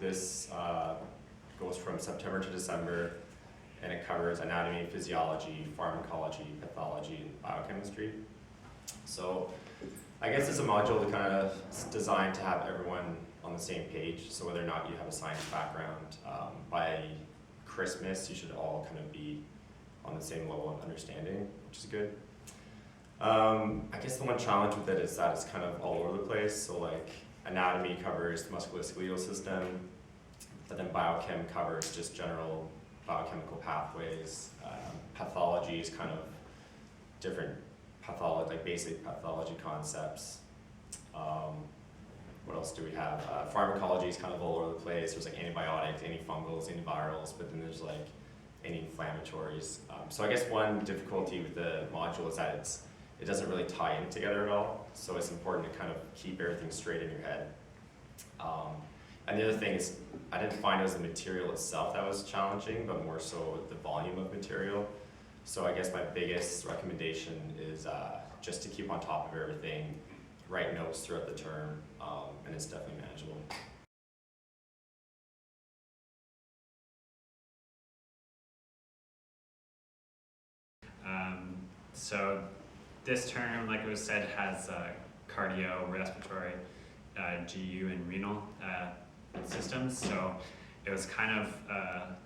this goes from September to December, and it covers anatomy, physiology, pharmacology, pathology, and biochemistry. So I guess it's a module to kind of designed to have everyone on the same page. So whether or not you have a science background, by Christmas you should all kind of be on the same level of understanding, which is good. I guess the one challenge with it is that it's kind of all over the place. So like anatomy covers the musculoskeletal system, but then biochem covers just general biochemical pathways. Pathology is kind of different pathology, like basic pathology concepts. What else do we have? Pharmacology is kind of all over the place. There's like antibiotics, antifungals, antivirals, but then there's like anti-inflammatories. So I guess one difficulty with the module is that it doesn't really tie in together at all. So it's important to kind of keep everything straight in your head. And the other thing is, I didn't find it was the material itself that was challenging, but more so the volume of material. So I guess my biggest recommendation is just to keep on top of everything, write notes throughout the term, and it's definitely manageable. So this term, like it was said, has cardio, respiratory, GU, and renal systems. So it was kind of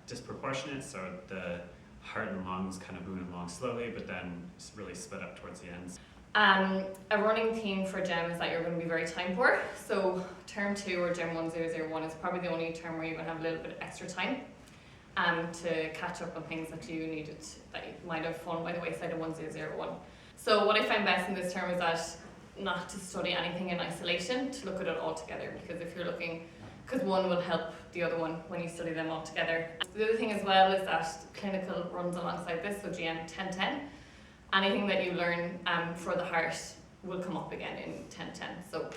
disproportionate. So the heart and lungs kind of moving along slowly, but then really split up towards the ends. A running theme for GEM is that you're going to be very time poor. So term 2 or GEM 1001 is probably the only term where you're going to have a little bit of extra time to catch up on things that you needed, that you might have fallen by the wayside in 1001. So what I find best in this term is that not to study anything in isolation, to look at it all together, because if you're looking, because one will help the other one when you study them all together. The other thing as well is that clinical runs alongside this, so GM 1010. Anything that you learn for the heart will come up again in 1010. So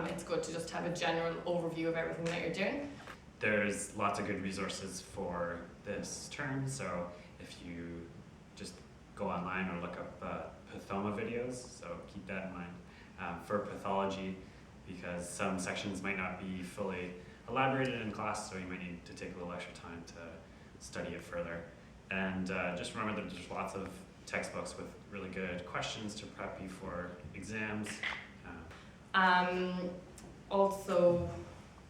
it's good to just have a general overview of everything that you're doing. There's lots of good resources for this term, so if you just go online or look up pathoma videos, so keep that in mind. For pathology, because some sections might not be fully elaborated in class, so you might need to take a little extra time to study it further. And just remember that there's lots of textbooks with really good questions to prep you for exams. Also,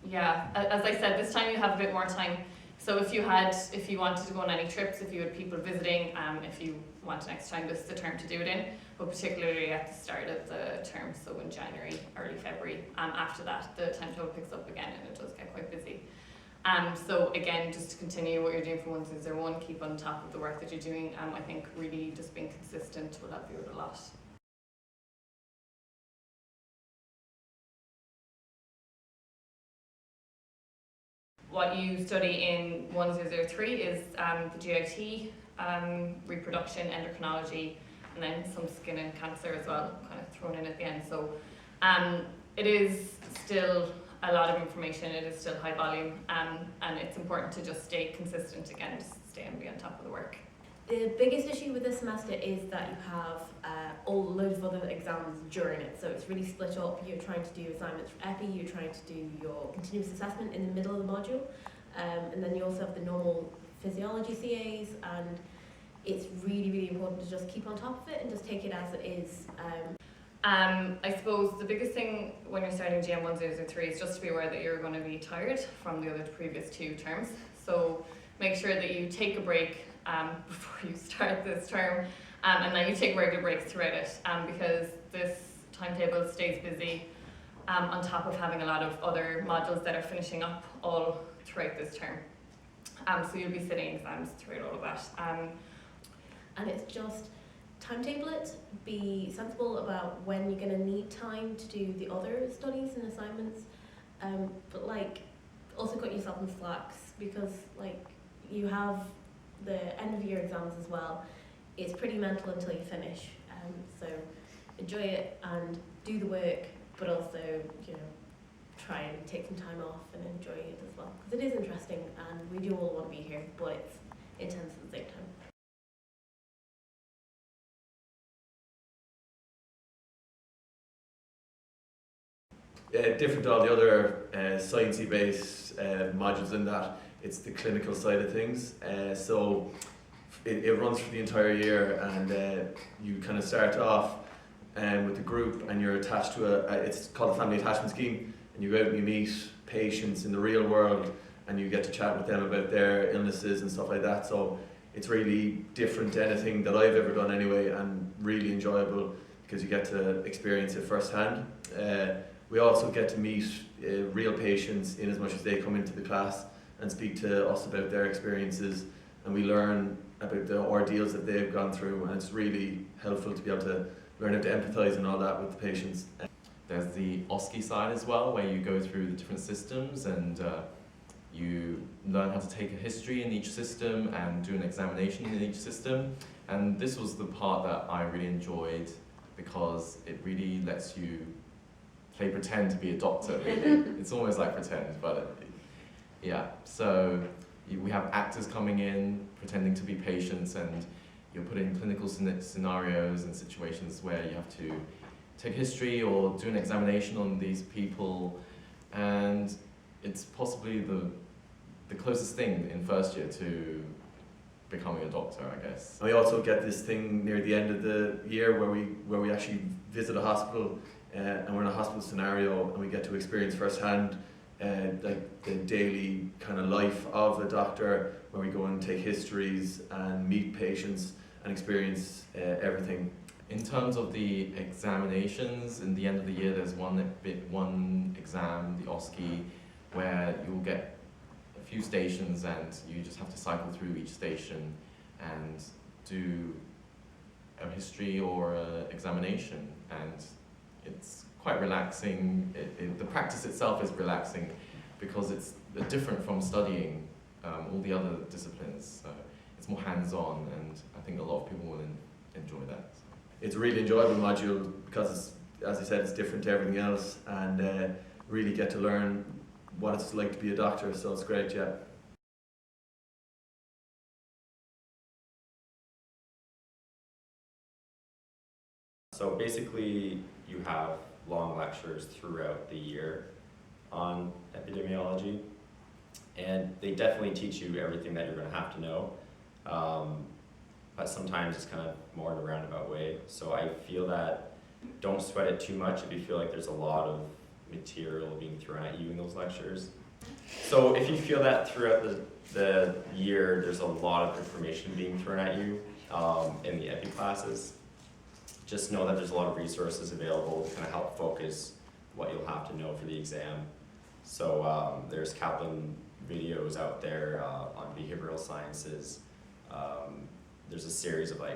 yeah, as I said, this time you have a bit more time. So if you wanted to go on any trips, if you had people visiting, if you want next time, this is the term to do it in, but particularly at the start of the term, so in January, early February. After that, the timetable picks up again and it does get quite busy. So again, just to continue what you're doing for 1001, keep on top of the work that you're doing. I think really just being consistent will help you with a lot. What you study in 1003 is the GIT, reproduction, endocrinology, and then some skin and cancer as well, kind of thrown in at the end. So it is still a lot of information, it is still high volume, and it's important to just stay consistent again, just stay and be on top of the work. The biggest issue with this semester is that you have all loads of other exams during it, so it's really split up. You're trying to do assignments for EPI, you're trying to do your continuous assessment in the middle of the module, and then you also have the normal physiology CAs, and it's really, really important to just keep on top of it and just take it as it is. I suppose the biggest thing when you're starting GM 1003 is just to be aware that you're going to be tired from the other previous 2 terms. So make sure that you take a break before you start this term, and then you take regular breaks throughout it, because this timetable stays busy on top of having a lot of other modules that are finishing up all throughout this term. So you'll be sitting exams throughout all of that. And it's just timetable it, be sensible about when you're going to need time to do the other studies and assignments, but like also cut yourself in slacks, because like you have the end of year exams as well. It's pretty mental until you finish, so enjoy it and do the work, but also, you know, try and take some time off and enjoy it as well, because it is interesting and we do all want to be here, but it's intense at the same time. different to all the other sciencey based modules in that it's the clinical side of things. So it runs for the entire year, and you kind of start off with the group, and you're attached to it's called a family attachment scheme, and you go out and you meet patients in the real world, and you get to chat with them about their illnesses and stuff like that. So it's really different to anything that I've ever done anyway, and really enjoyable because you get to experience it firsthand. We also get to meet real patients in as much as they come into the class and speak to us about their experiences, and we learn about the ordeals that they've gone through, and it's really helpful to be able to learn how to empathise and all that with the patients. There's the OSCE side as well, where you go through the different systems and you learn how to take a history in each system and do an examination in each system. And this was the part that I really enjoyed because it really lets you play pretend to be a doctor, really. It's almost like pretend, but yeah. So we have actors coming in, pretending to be patients, and you're put in clinical scenarios and situations where you have to take history or do an examination on these people, and it's possibly the closest thing in first year to becoming a doctor, I guess. We also get this thing near the end of the year where we actually visit a hospital, and we're in a hospital scenario, and we get to experience firsthand like the daily kind of life of a doctor, where we go and take histories and meet patients and experience everything. In terms of the examinations, in the end of the year, there's one exam, the OSCE, where you'll get a few stations, and you just have to cycle through each station and do a history or an examination, and it's quite relaxing. The practice itself is relaxing because it's different from studying all the other disciplines. So it's more hands-on, and I think a lot of people will enjoy that. It's a really enjoyable module because, as I said, it's different to everything else, and really get to learn what it's like to be a doctor, so it's great, yeah. So basically, you have long lectures throughout the year on epidemiology, and they definitely teach you everything that you're going to have to know, but sometimes it's kind of more in a roundabout way. So I feel that don't sweat it too much if you feel like there's a lot of material being thrown at you in those lectures. So if you feel that throughout the year there's a lot of information being thrown at you in the epi classes, just know that there's a lot of resources available to kind of help focus what you'll have to know for the exam. So there's Kaplan videos out there on behavioral sciences. There's a series of I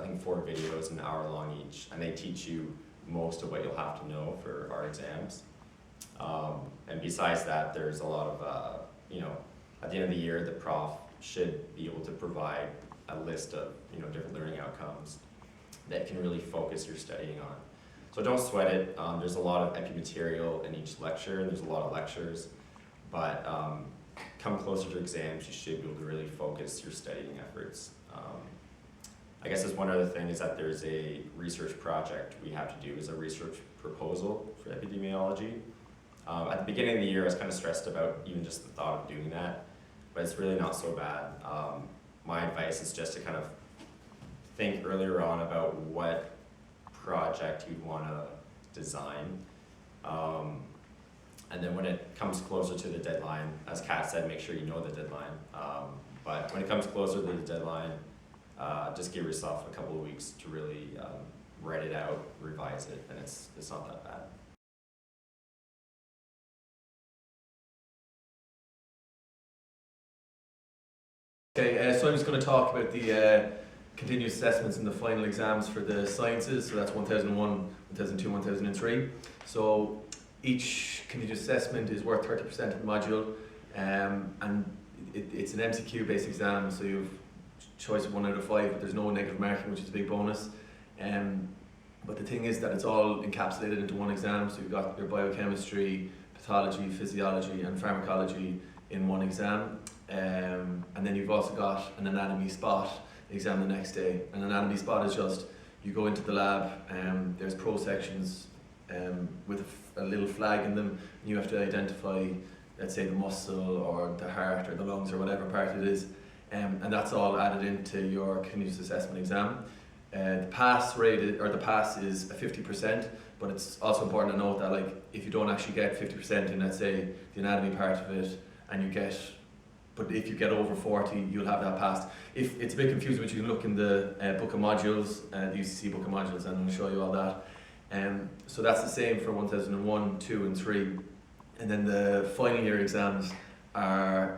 think 4 videos, an hour long each, and they teach you most of what you'll have to know for our exams. And besides that, there's a lot of, at the end of the year, the prof should be able to provide a list of, different learning outcomes that can really focus your studying on. So don't sweat it. There's a lot of epi material in each lecture, and there's a lot of lectures, but come closer to exams, you should be able to really focus your studying efforts. I guess there's one other thing is that there's a research project we have to do as a research proposal for epidemiology. At the beginning of the year, I was kind of stressed about even just the thought of doing that, but it's really not so bad. My advice is just to kind of think earlier on about what project you'd want to design. And then when it comes closer to the deadline, as Kat said, make sure you know the deadline. But when it comes closer to the deadline, just give yourself a couple of weeks to really write it out, revise it, and it's not that bad. Okay, so I'm just going to talk about the continuous assessments and the final exams for the sciences. So that's 1001, 1002, 1003. So each continuous assessment is worth 30% of the module, and it's an MCQ based exam, so you have choice of 1 out of 5, but there's no negative marking, which is a big bonus. But the thing is that it's all encapsulated into one exam, so you've got your biochemistry, pathology, physiology and pharmacology in one exam. And then you've also got an anatomy spot exam the next day. An anatomy spot is just, you go into the lab, there's pro sections with a little flag in them, and you have to identify, let's say, the muscle or the heart or the lungs or whatever part it is, and that's all added into your continuous assessment exam. The pass is 50%, but it's also important to note that, like, if you don't actually get 50% in, let's say, the anatomy part of it, but if you get over 40, you'll have that passed. If it's a bit confusing, but you can look in the book of modules, the UCC book of modules, and I'll show you all that. So that's the same for 1001, 2 and 3. And then the final year exams are,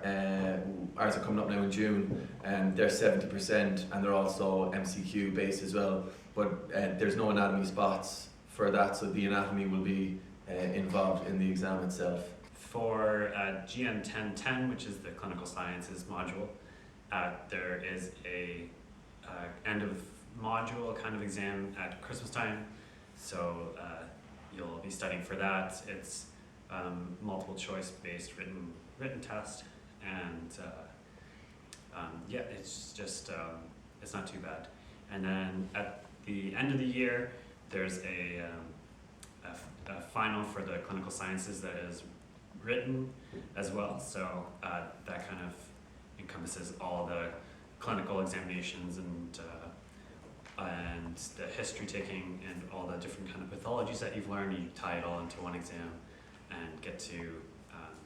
ours are coming up now in June, and they're 70%, and they're also MCQ based as well. But there's no anatomy spots for that, so the anatomy will be involved in the exam itself. For GM 1010, which is the clinical sciences module, there is a end of module kind of exam at Christmas time. So you'll be studying for that. It's multiple choice based written test, and yeah, it's just it's not too bad. And then at the end of the year, there's a final for the clinical sciences that is written as well. So that kind of encompasses all the clinical examinations and the history taking and all the different kind of pathologies that you've learned. You tie it all into one exam and get to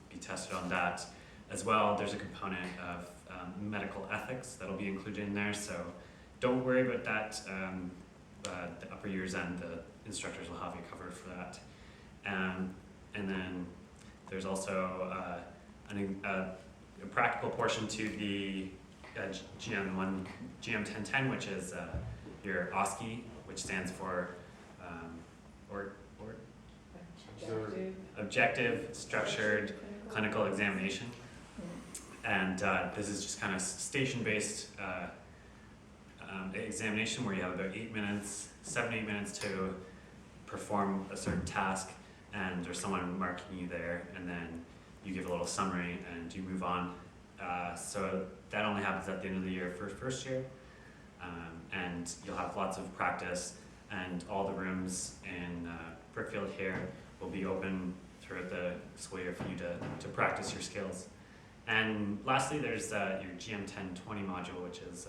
be tested on that as well. There's a component of medical ethics that'll be included in there, so don't worry about that. The upper years end, the instructors will have you covered for that. And then there's also a practical portion to the GM 1010, which is your OSCE, which stands for Objective Structured Clinical Examination. And this is just kind of station-based examination where you have about 7 to 8 minutes to perform a certain task, and there's someone marking you there, and then you give a little summary and you move on. So that only happens at the end of the year for first year, and you'll have lots of practice, and all the rooms in Brookfield here will be open throughout the school year for you to practice your skills. And lastly, there's your GM 1020 module, which is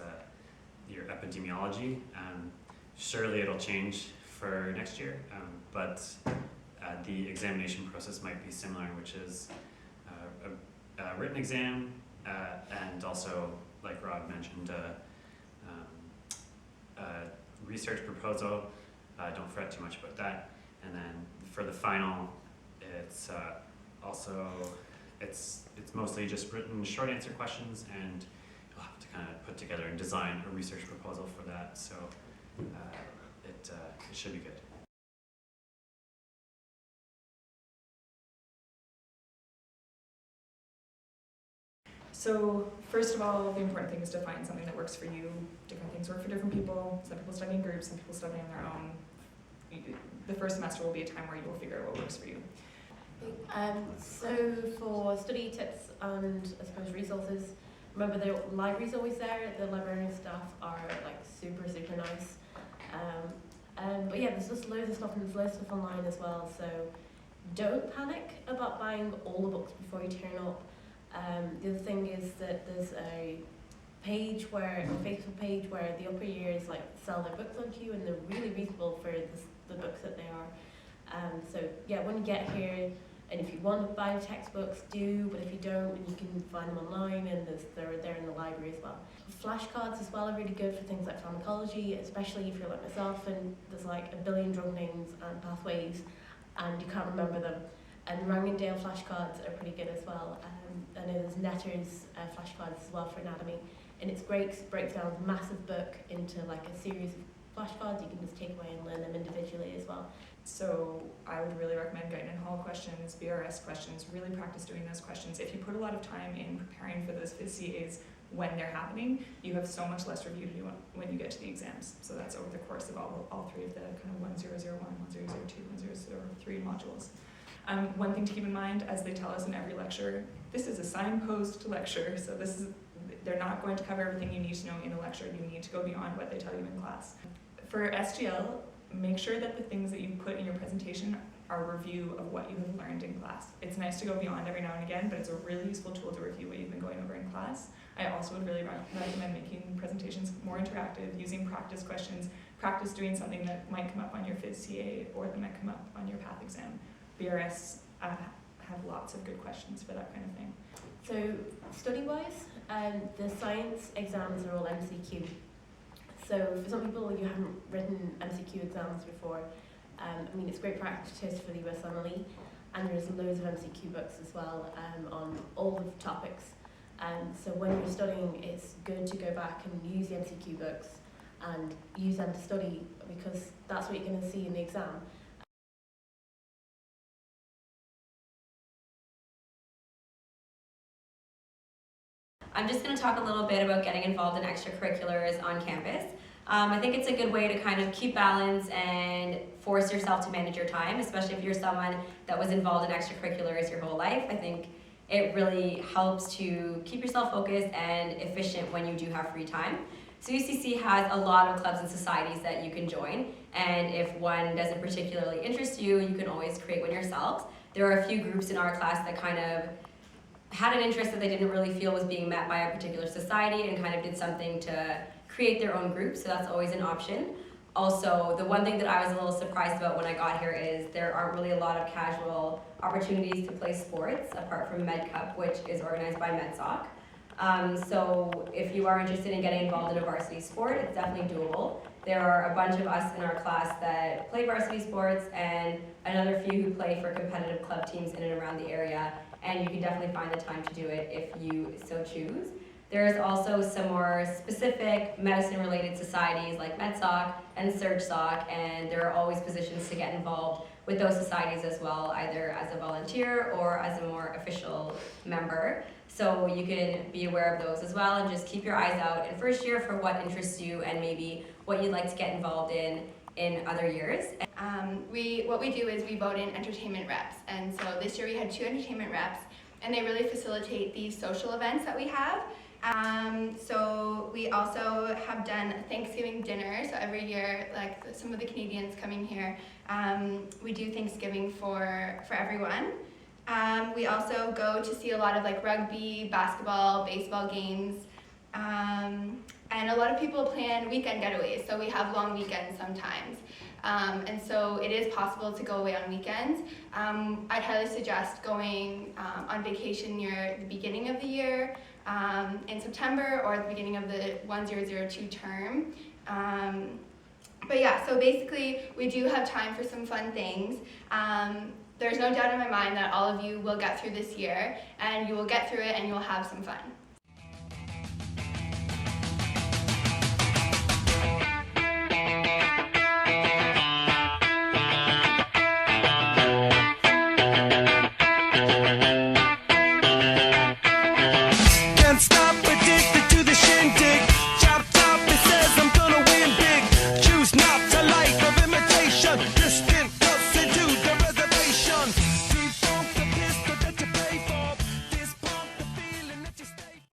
your epidemiology. Surely it'll change for next year, but the examination process might be similar, which is a written exam, and also, like Rod mentioned, a research proposal. Don't fret too much about that. And then for the final, it's it's mostly just written short answer questions, and you'll have to kind of put together and design a research proposal for that. So it should be good. So first of all, the important thing is to find something that works for you. Different things work for different people. Some people study in groups, some people study on their own. The first semester will be a time where you will figure out what works for you. So for study tips and I suppose resources, remember the library's always there. The librarian staff are like super nice. But yeah, there's just loads of stuff, and there's loads of stuff online as well. So don't panic about buying all the books before you turn up. The other thing is that there's a Facebook page where the upper years like sell their books on queue, and they're really reasonable for the books that they are. So yeah, when you get here, and if you want to buy textbooks, do, but if you don't, you can find them online, and they're there in the library as well. Flashcards as well are really good for things like pharmacology, especially if you're like myself and there's like a billion drug names and pathways and you can't remember them. And Rangendale flashcards are pretty good as well. And there's Netter's flashcards as well for anatomy. And it's great 'cause it breaks down a massive book into like a series of flashcards you can just take away and learn them individually as well. So I would really recommend Guyton Hall questions, BRS questions, really practice doing those questions. If you put a lot of time in preparing for those CAs when they're happening, you have so much less review to do when you get to the exams. So that's over the course of all three of the kind of 1001, 1002, 1003 modules. One thing to keep in mind, as they tell us in every lecture, this is a signpost lecture, so they're not going to cover everything you need to know in a lecture. You need to go beyond what they tell you in class. For SGL, make sure that the things that you put in your presentation are a review of what you have learned in class. It's nice to go beyond every now and again, but it's a really useful tool to review what you've been going over in class. I also would really recommend making presentations more interactive, using practice questions, practice doing something that might come up on your Phys CA or that might come up on your PATH exam. BRS have lots of good questions for that kind of thing. So study-wise, the science exams are all MCQ. So for some people you haven't written MCQ exams before, I mean it's great practice for the USMLE, and there's loads of MCQ books as well on all of the topics. So when you're studying, it's good to go back and use the MCQ books and use them to study, because that's what you're going to see in the exam. I'm just going to talk a little bit about getting involved in extracurriculars on campus. I think it's a good way to kind of keep balance and force yourself to manage your time, especially if you're someone that was involved in extracurriculars your whole life. I think it really helps to keep yourself focused and efficient when you do have free time. So UCC has a lot of clubs and societies that you can join, and if one doesn't particularly interest you, you can always create one yourselves. There are a few groups in our class that kind of had an interest that they didn't really feel was being met by a particular society and kind of did something to create their own group, so that's always an option. Also, the one thing that I was a little surprised about when I got here is there aren't really a lot of casual opportunities to play sports apart from Medcup, which is organized by Medsoc. So if you are interested in getting involved in a varsity sport, it's definitely doable. There are a bunch of us in our class that play varsity sports and another few who play for competitive club teams in and around the area, and you can definitely find the time to do it if you so choose. There is also some more specific medicine-related societies like Medsoc and SurgSoc, and there are always positions to get involved with those societies as well, either as a volunteer or as a more official member. So you can be aware of those as well, and just keep your eyes out in first year for what interests you and maybe what you'd like to get involved in other years. What we do is we vote in entertainment reps, and so this year we had 2 entertainment reps, and they really facilitate these social events that we have. So we also have done Thanksgiving dinner, so every year, like some of the Canadians coming here, we do Thanksgiving for everyone. We also go to see a lot of like rugby, basketball, baseball games, and a lot of people plan weekend getaways, so we have long weekends sometimes. And so it is possible to go away on weekends. I'd highly suggest going on vacation near the beginning of the year, in September, or at the beginning of the 1002 term. But yeah, so basically we do have time for some fun things. There's no doubt in my mind that all of you will get through this year, and you will get through it and you will have some fun.